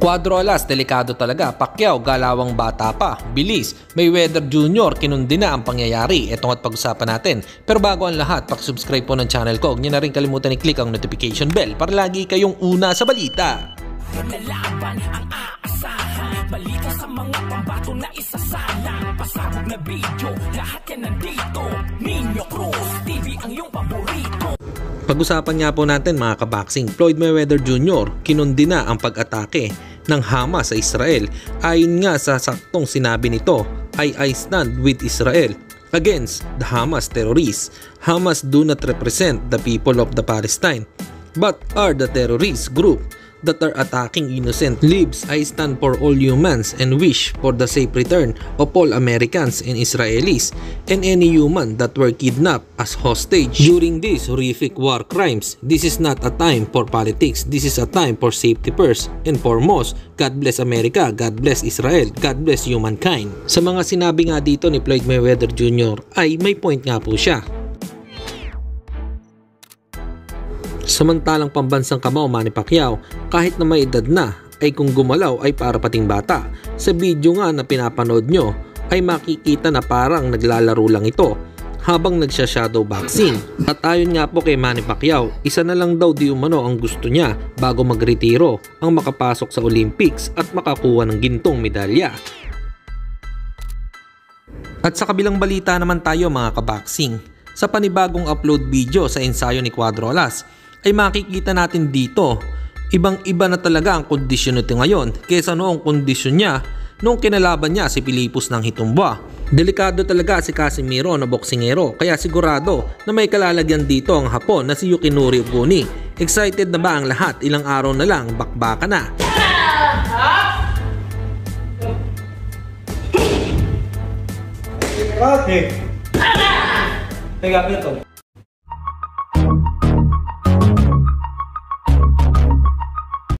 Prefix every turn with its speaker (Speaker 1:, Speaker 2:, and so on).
Speaker 1: Cuadro alas, delikado talaga. Pacquiao, galawang bata pa. Bilis, Mayweather Jr., kinundi na ang pangyayari. Ito nga't pag-usapan natin. Pero bago ang lahat, pakisubscribe po ng channel ko. Huwag niyo na rin kalimutan i-click ang notification bell para lagi kayong una sa balita.
Speaker 2: Nalaban ang aasahan, balita sa mga pambato na isasalang, pasabog na video, lahat yan nandito. Nino Cruz TV ang iyong paborito.
Speaker 1: Pag-usapan nga po natin mga kaboxing, Floyd Mayweather Jr. kinundi na ang pag-atake ng Hamas sa Israel. Ayon nga sa saktong sinabi nito, I stand with Israel against the Hamas terrorists. Hamas do not represent the people of the Palestine, but are the terrorist group that are attacking innocent lives. I stand for all humans and wish for the safe return of all Americans and Israelis and any human that were kidnapped as hostage during these horrific war crimes. This is not a time for politics. This is a time for safety first and foremost. God bless America, God bless Israel, God bless humankind. Sa mga sinabi nga dito ni Floyd Mayweather Jr. ay may point nga po siya. Samantalang pambansang kamao Manny Pacquiao, kahit na may edad na, ay kung gumalaw ay para pating bata. Sa video nga na pinapanood nyo ay makikita na parang naglalaro lang ito habang nagsha-shadow boxing. At ayon nga po kay Manny Pacquiao, isa na lang daw di umano ang gusto niya bago magretiro, ang makapasok sa Olympics at makakuha ng gintong medalya. At sa kabilang balita naman tayo mga kaboxing, sa panibagong upload video sa ensayo ni Cuadro Alas, ay makikita natin dito, ibang-iba na talaga ang kondisyon nito ngayon kaysa noong kondisyon niya noong kinalaban niya si Pilipos ng Hitumba. Delikado talaga si Casimiro na boksingero, kaya sigurado na may kalalagyan dito ang Hapon na si Yukinori Oguni. Excited na ba ang lahat? Ilang araw na lang, bakbaka na.
Speaker 3: Okay. Teka, ito.